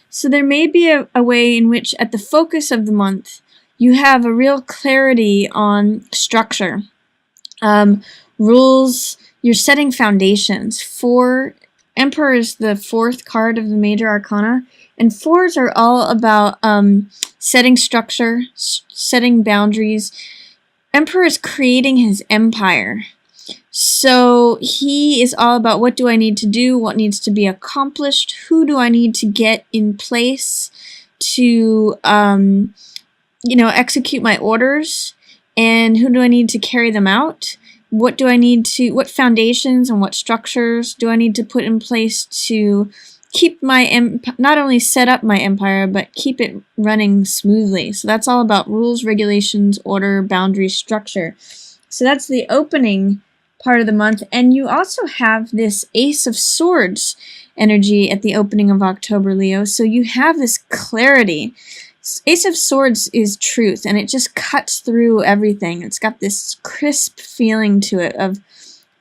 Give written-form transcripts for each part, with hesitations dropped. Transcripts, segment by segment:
So there may be a way in which at the focus of the month, you have a real clarity on structure, rules, you're setting foundations. Emperor is the 4th card of the major arcana, and 4s are all about setting structure, setting boundaries. Emperor is creating his empire. So he is all about what do I need to do, what needs to be accomplished, who do I need to get in place to execute my orders, and who do I need to carry them out? What foundations and what structures do I need to put in place to keep not only set up my empire, but keep it running smoothly. So that's all about rules, regulations, order, boundaries, structure. So that's the opening part of the month. And you also have this Ace of Swords energy at the opening of October, Leo. So you have this clarity. Ace of Swords is truth, and it just cuts through everything. It's got this crisp feeling to it of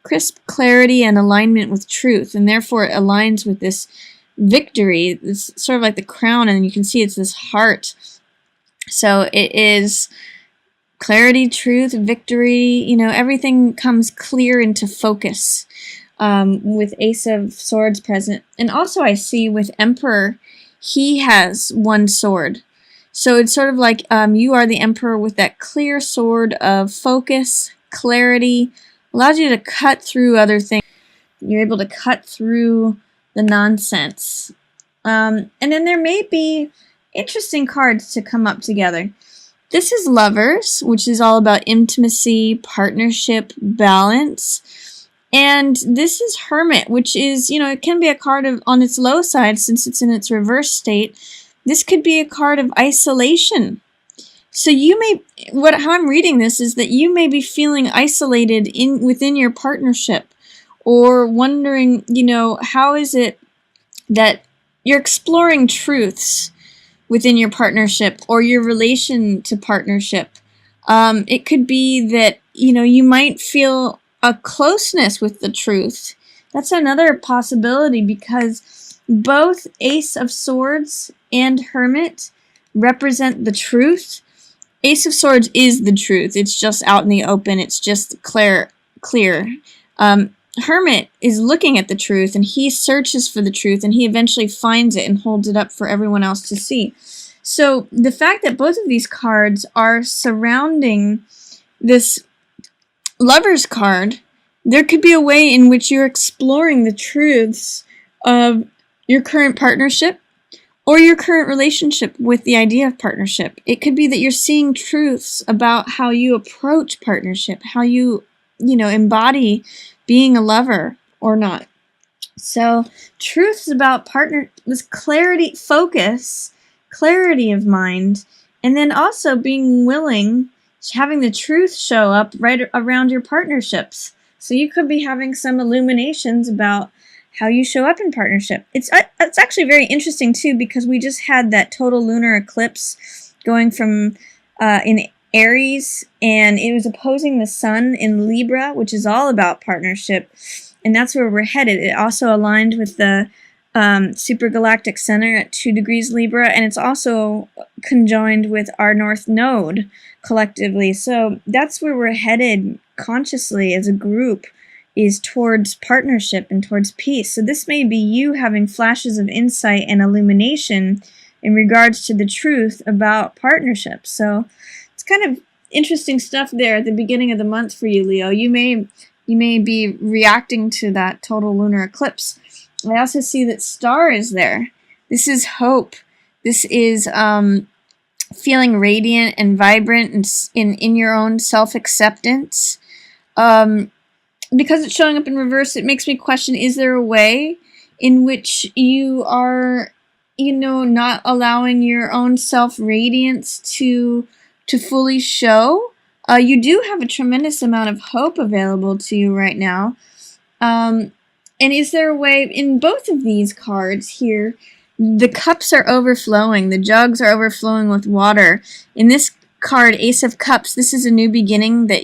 crisp clarity and alignment with truth, and therefore it aligns with this victory. It's sort of like the crown, and you can see it's this heart. So it is clarity, truth, victory, everything comes clear into focus with Ace of Swords present. And also I see with Emperor, he has one sword. So it's sort of like you are the Emperor with that clear sword of focus, clarity, allows you to cut through other things. You're able to cut through the nonsense. And then there may be interesting cards to come up together. This is Lovers, which is all about intimacy, partnership, balance. And this is Hermit, which is, it can be a card on its low side since it's in its reverse state. This could be a card of isolation. So how I'm reading this is that you may be feeling isolated within your partnership, or wondering, how is it that you're exploring truths within your partnership or your relation to partnership. It could be that, you might feel a closeness with the truth. That's another possibility, because both Ace of Swords and Hermit represent the truth. Ace of Swords is the truth. It's just out in the open. It's just clear. Hermit is looking at the truth, and he searches for the truth, and he eventually finds it and holds it up for everyone else to see. So the fact that both of these cards are surrounding this Lovers card, there could be a way in which you're exploring the truths of your current partnership or your current relationship with the idea of partnership. It could be that you're seeing truths about how you approach partnership, how you embody being a lover or not. So truth is about this clarity, focus, clarity of mind, and then also being willing, having the truth show up right around your partnerships. So you could be having some illuminations about how you show up in partnership. It's actually very interesting too, because we just had that total lunar eclipse going from in Aries, and it was opposing the sun in Libra, which is all about partnership, and that's where we're headed. It also aligned with the supergalactic center at 2 degrees Libra, and it's also conjoined with our North Node collectively. So that's where we're headed consciously as a group, is towards partnership and towards peace. So this may be you having flashes of insight and illumination in regards to the truth about partnership. So it's kind of interesting stuff there at the beginning of the month for you, Leo. You may be reacting to that total lunar eclipse. I also see that Star is there. This is hope. This is feeling radiant and vibrant in your own self-acceptance. Because it's showing up in reverse, it makes me question, is there a way in which you are, not allowing your own self-radiance to fully show? You do have a tremendous amount of hope available to you right now. And is there a way, in both of these cards here, the cups are overflowing, the jugs are overflowing with water. In this card, Ace of Cups, this is a new beginning that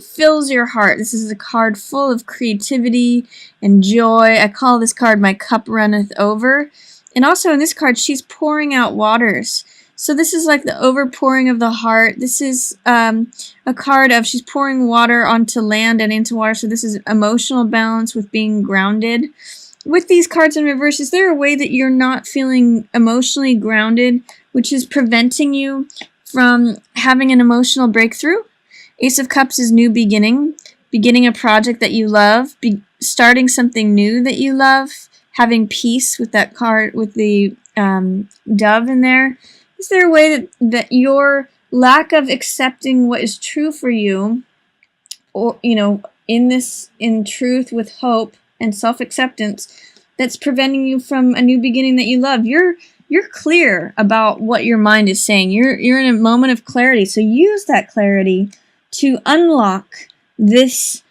fills your heart. This is a card full of creativity and joy. I call this card My Cup Runneth Over. And also in this card, she's pouring out waters. So this is like the overpouring of the heart. This is a card of she's pouring water onto land and into water. So this is emotional balance with being grounded. With these cards in reverse, is there a way that you're not feeling emotionally grounded, which is preventing you from having an emotional breakthrough? Ace of Cups is new beginning, beginning a project that you love, starting something new that you love, having peace with that card, with the dove in there. Is there a way that your lack of accepting what is true for you, or in truth with hope and self-acceptance, that's preventing you from a new beginning that you love? You're clear about what your mind is saying. You're in a moment of clarity. So use that clarity to unlock this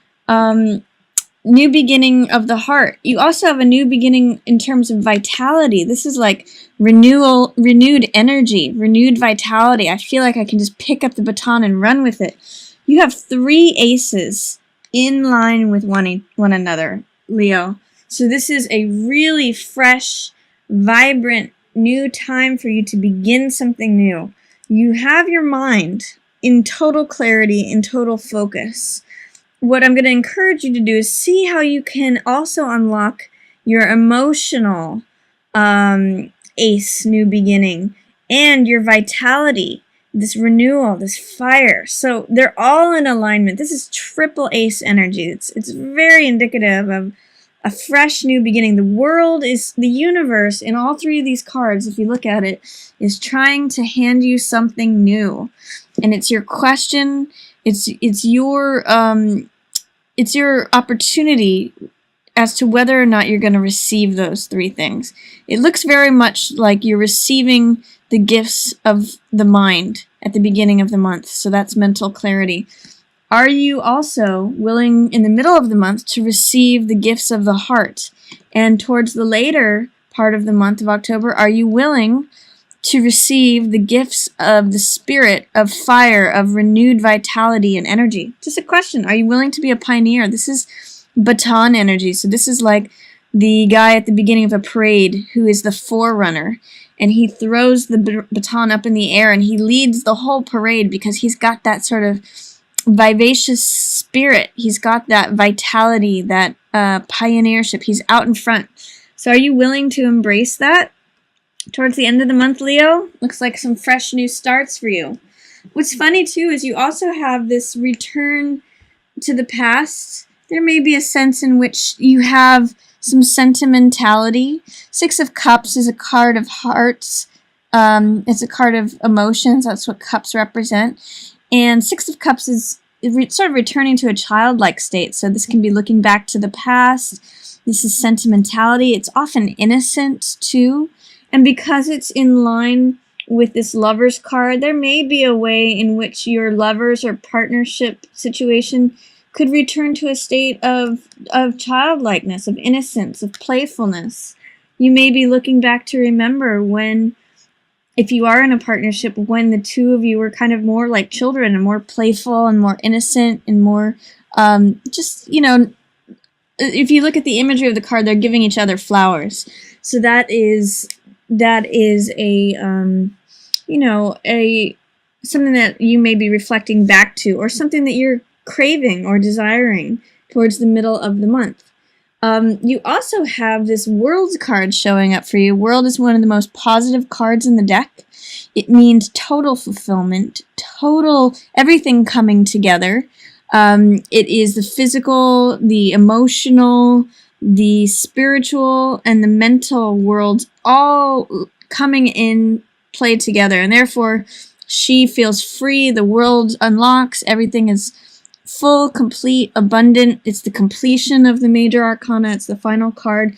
new beginning of the heart. You also have a new beginning in terms of vitality. This is like renewed energy, renewed vitality. I feel like I can just pick up the baton and run with it. You have 3 aces in line with one another, Leo. So this is a really fresh, vibrant, new time for you to begin something new. You have your mind in total clarity, in total focus. What I'm going to encourage you to do is see how you can also unlock your emotional ace, new beginning, and your vitality, this renewal, this fire. So they're all in alignment. This is triple ace energy. It's very indicative of a fresh new beginning. The universe in all 3 of these cards, if you look at it, is trying to hand you something new. And it's your question, it's your opportunity as to whether or not you're going to receive those 3 things. It looks very much like you're receiving the gifts of the mind at the beginning of the month. So that's mental clarity. Are you also willing in the middle of the month to receive the gifts of the heart? And towards the later part of the month of October, are you willing to receive the gifts of the spirit, of fire, of renewed vitality and energy? Just a question. Are you willing to be a pioneer? This is baton energy. So this is like the guy at the beginning of a parade who is the forerunner, and he throws the baton up in the air and he leads the whole parade because he's got that sort of vivacious spirit. He's got that vitality, that pioneership. He's out in front. So are you willing to embrace that? Towards the end of the month, Leo, looks like some fresh new starts for you. What's funny too is you also have this return to the past. There may be a sense in which you have some sentimentality. 6 of Cups is a card of hearts. It's a card of emotions. That's what cups represent. And 6 of Cups is sort of returning to a childlike state. So this can be looking back to the past. This is sentimentality. It's often innocent too. And because it's in line with this Lovers card, there may be a way in which your lovers or partnership situation could return to a state of childlikeness, of innocence, of playfulness. You may be looking back to remember when, if you are in a partnership, when the 2 of you were kind of more like children and more playful and more innocent and more if you look at the imagery of the card, they're giving each other flowers. So that is a something that you may be reflecting back to, or something that you're craving or desiring towards the middle of the month. You also have this World card showing up for you. World is one of the most positive cards in the deck. It means total fulfillment, total everything coming together. It is the physical, the emotional, the spiritual, and the mental worlds all coming in play together. And therefore, she feels free. The world unlocks. Everything is full, complete, abundant. It's the completion of the major arcana. It's the final card.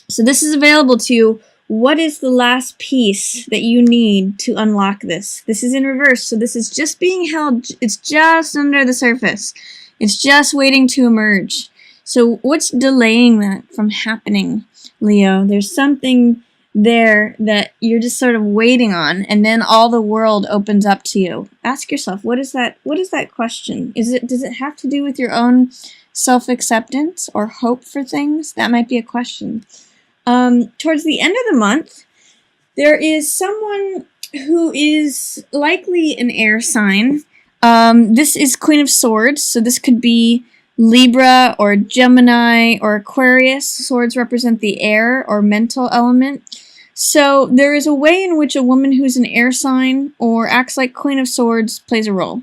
So this is available to you. What is the last piece that you need to unlock this? This is in reverse, so this is just being held. It's just under the surface. It's just waiting to emerge. So what's delaying that from happening, Leo? There's something there that you're just sort of waiting on, and then all the world opens up to you. Ask yourself, what is that question? Does it have to do with your own self-acceptance or hope for things? That might be a question. Towards the end of the month, there is someone who is likely an air sign. This is Queen of Swords, so this could be Libra or Gemini or Aquarius. Swords represent the air or mental element. So there is a way in which a woman who's an air sign or acts like Queen of Swords plays a role.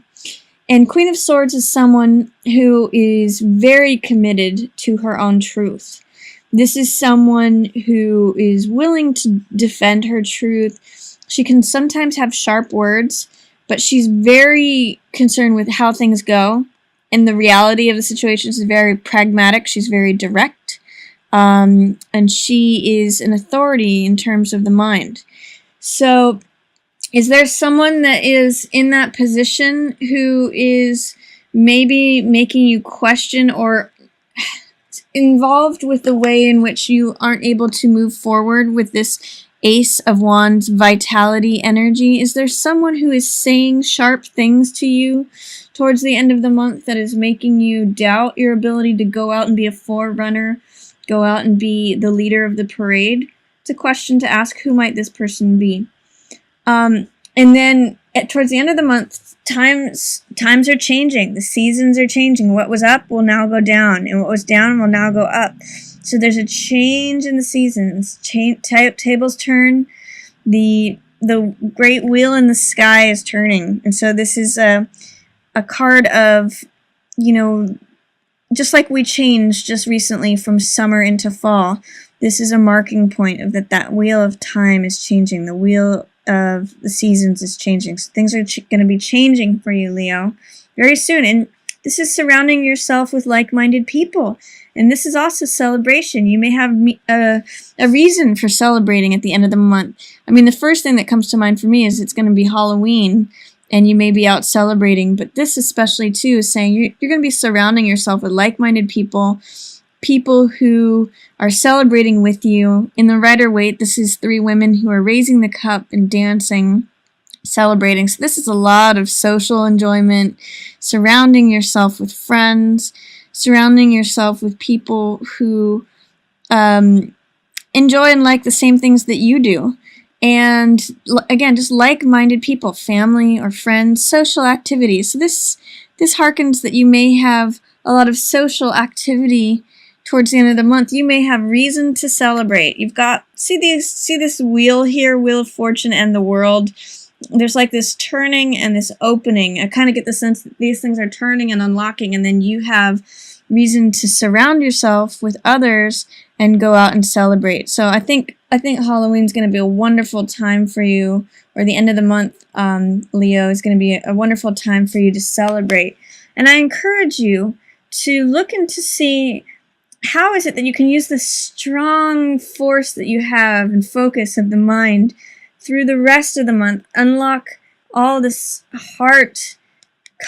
And Queen of Swords is someone who is very committed to her own truth. This is someone who is willing to defend her truth. She can sometimes have sharp words, but she's very concerned with how things go. And the reality of the situation is very pragmatic. She's very direct. And she is an authority in terms of the mind. So is there someone that is in that position who is maybe making you question or involved with the way in which you aren't able to move forward with this Ace of Wands vitality energy? Is there someone who is saying sharp things to you towards the end of the month that is making you doubt your ability to go out and be a forerunner, go out and be the leader of the parade? It's a question to ask, who might this person be? And then towards the end of the month, times are changing. The seasons are changing. What was up will now go down, and what was down will now go up. So there's a change in the seasons. Tables turn. The great wheel in the sky is turning. And so this is a card of, you know, just like we changed just recently from summer into fall, this is a marking point of that wheel of time is changing. The wheel of the seasons is changing. So things are going to be changing for you, Leo, very soon. And this is surrounding yourself with like-minded people. And this is also celebration. You may have a reason for celebrating at the end of the month. I mean, the first thing that comes to mind for me is it's going to be Halloween, and you may be out celebrating. But this especially, too, is saying you're going to be surrounding yourself with like-minded people, people who are celebrating with you. In the Rider-Waite, this is 3 women who are raising the cup and dancing, celebrating. So this is a lot of social enjoyment, surrounding yourself with friends, surrounding yourself with people who enjoy and like the same things that you do. And again, just like-minded people, family or friends, social activities. So this harkens that you may have a lot of social activity towards the end of the month. You may have reason to celebrate. You've got, see this wheel here, Wheel of Fortune and the World. There's like this turning and this opening. I kind of get the sense that these things are turning and unlocking, and then you have reason to surround yourself with others and go out and celebrate. So I think Halloween's going to be a wonderful time for you, or the end of the month, Leo, is going to be a wonderful time for you to celebrate. And I encourage you to look and to see how is it that you can use the strong force that you have and focus of the mind through the rest of the month, unlock all this heart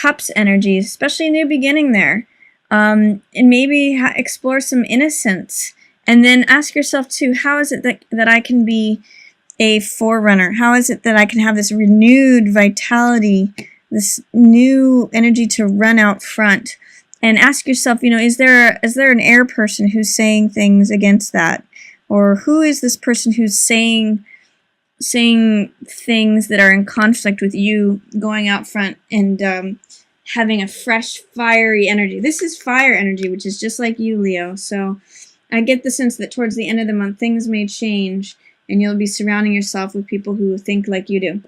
cups energy, especially a new beginning there, and maybe explore some innocence. And then ask yourself too, how is it that I can be a forerunner? How is it that I can have this renewed vitality, this new energy to run out front? And ask yourself, you know, is there an air person who's saying things against that? Or who is this person who's saying things that are in conflict with you going out front and having a fresh, fiery energy? This is fire energy, which is just like you, Leo. So I get the sense that towards the end of the month, things may change, and you'll be surrounding yourself with people who think like you do.